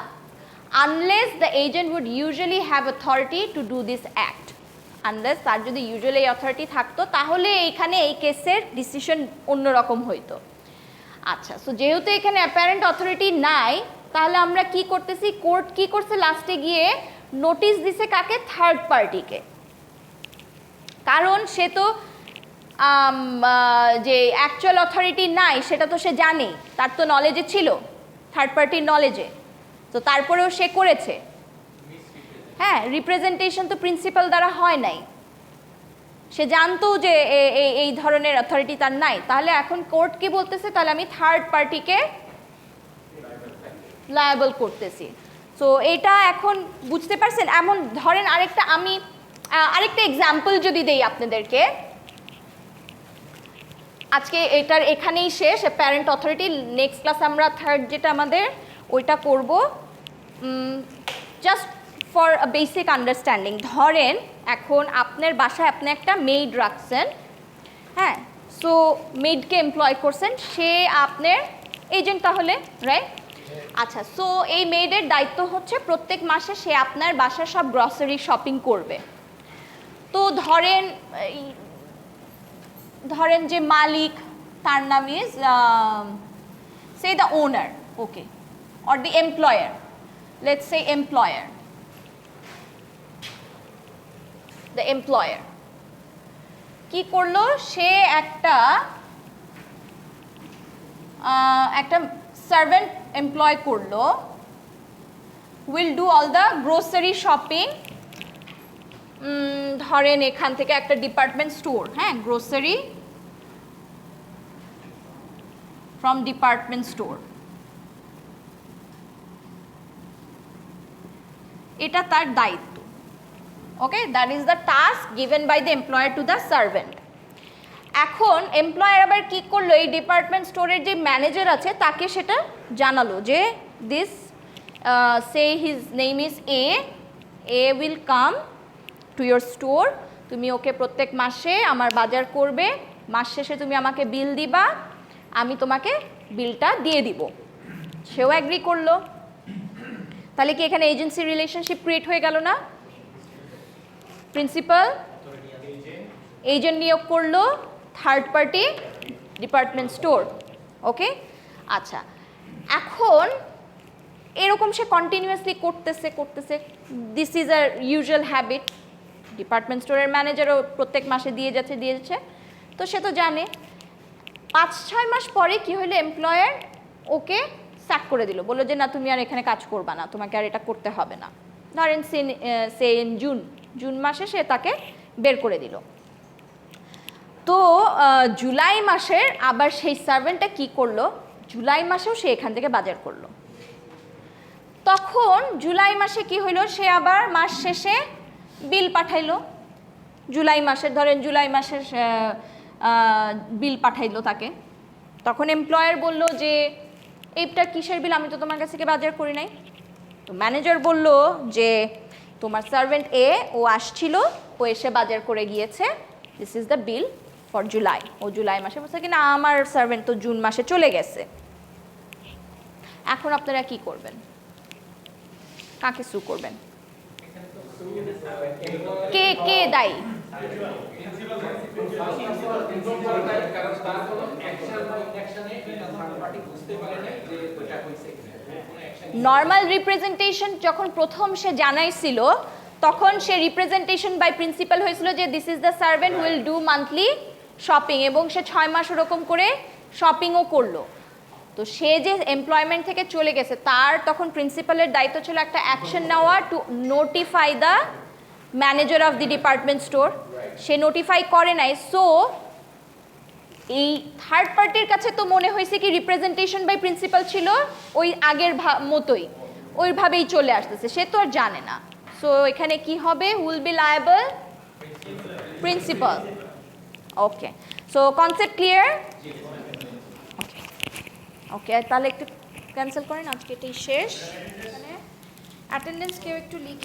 Speaker 1: unless the agent would usually have authority to do this act. Unless তার যদি ইউজুয়ালি এই অথরিটি থাকতো, তাহলে এইখানে এই কেসের ডিসিশন অন্যরকম হইতো। আচ্ছা, সো যেহেতু এখানে অ্যাপারেন্ট অথরিটি নাই, তাহলে আমরা কি করতেছি, কোর্ট কি করছে, লাস্টে গিয়ে নোটিশ দিছে কাকে, থার্ড পার্টিকে, কারণ সে তো যে অ্যাকচুয়াল অথরিটি নাই সেটা তো সে জানে, তার তো নলেজে ছিল, থার্ড পার্টির নলেজে, তো তারপরেও সে করেছে। হ্যাঁ, রিপ্রেজেন্টেশন তো প্রিন্সিপাল দ্বারা হয় নাই, সে জানতো যে এই ধরনের অথরিটি তার নাই, তাহলে এখন কোর্ট কি বলতেছে, তাহলে আমি থার্ড পার্টিকে লায়াবল করতেছি। সো এটা এখন বুঝতে পারছেন। এমন ধরেন আরেকটা এক্সাম্পল যদি দেই আপনাদেরকে, আজকে এটার এখানেই শেষ প্যারেন্ট অথরিটি, নেক্সট ক্লাস আমরা থার্ড যেটা আমাদের ওইটা করব, just for a basic understanding. ধরেন এখন আপনার বাসায় আপনি একটা মেইড রাখছেন, হ্যাঁ, সো মেইডকে এমপ্লয় করছেন, সে আপনার এজেন্ট তাহলে, রাইট? আচ্ছা, সো এই মেইডের দায়িত্ব হচ্ছে প্রত্যেক মাসে সে আপনার বাসার সব গ্রসারি শপিং করবে। তো ধরেন যে মালিক, তার নাম is say the owner, okay, or the employer, let's say employer, the employer কি করলো, সে একটা সার্ভেন্ট এমপ্লয় করলো, will do all the grocery shopping. ধরেন এখান থেকে একটা ডিপার্টমেন্ট স্টোর, হ্যাঁ, গ্রোসারি ফ্রম ডিপার্টমেন্ট স্টোর, এটা তার দায়িত্ব। Okay, that is the task given by the employer to the servant. এখন এমপ্লয়ার আবার কি করলো, এই ডিপার্টমেন্ট স্টোরের যে ম্যানেজার আছে তাকে সেটা জানালো যে this say his name is A will come to your store, তুমি ওকে প্রত্যেক মাসে আমার বাজার করবে, মাস শেষে তুমি আমাকে বিল দিবা, আমি তোমাকে বিলটা দিয়ে দিব। সেও অ্যাগ্রি করলো, তাহলে কি এখানে এজেন্সি রিলেশনশিপ ক্রিয়েট হয়ে গেল না? প্রিন্সিপাল এজেন্ট নিয়োগ করলো, third party department store, okay. আচ্ছা, এখন এরকম সে কন্টিনিউয়াসলি করতেছে this is our usual habit, department স্টোরের ম্যানেজারও প্রত্যেক মাসে দিয়ে যাচ্ছে, তো সে তো জানে। 5-6 মাস পরে কি হলো, এমপ্লয়ার ওকে স্যাক করে দিল, বললো যে না তুমি আর এখানে কাজ করবা না, তোমাকে আর এটা করতে হবে না। ধরেন সে জুন মাসে সে তাকে বের করে দিল। তো জুলাই মাসের আবার সেই সার্ভেন্টটা কি করলো, জুলাই মাসেও সে এখান থেকে বাজার করলো। তখন জুলাই মাসে কি হলো, সে আবার মাস শেষে বিল পাঠাইলো, জুলাই মাসের বিল পাঠাইলো তাকে। তখন এমপ্লয়ার বলল যে এইটা কিসের বিল, আমি তো তোমার কাছ থেকে বাজার করি নাই। তো ম্যানেজার বলল যে তোমার সার্ভেন্ট এ ও আসছিল, ও এসে বাজার করে গিয়েছে, this is the bill for July. ও জুলাই মাসে বলছে কি না আমার সার্ভেন্ট তো জুন মাসে চলে গেছে। এখন আপনারা কি করবেন, কাকে সু করবেন, কে দায়ী? নর্মাল রিপ্রেজেন্টেশন যখন প্রথম সে জানাইছিল তখন সে রিপ্রেজেন্টেশন বাই প্রিন্সিপাল হয়েছিল যে this is the servant will do monthly shopping, এবং সে 6 মাস ওরকম করে শপিংও করলো। তো সে যে এমপ্লয়মেন্ট থেকে চলে গেছে তার তখন প্রিন্সিপালের দায়িত্ব ছিল একটা অ্যাকশন নেওয়া to notify the manager of the department store. Say notify করে নাই, সো এই থার্ড পার্টির কাছে তো মনে হয়েছে কি রিপ্রেজেন্টেশন বাই প্রিন্সিপাল ছিল ওই আগের মতোই, ওইভাবেই চলে আসতেছে, সে তো আর জানে না। সো এখানে কি হবে, will be liable principal. Okay, so concept clear? Okay okay, তাহলে একটু ক্যান্সেল করেন, আজকে এটাই শেষ। মানে অ্যাটেন্ডেন্স কেউ একটু লিখে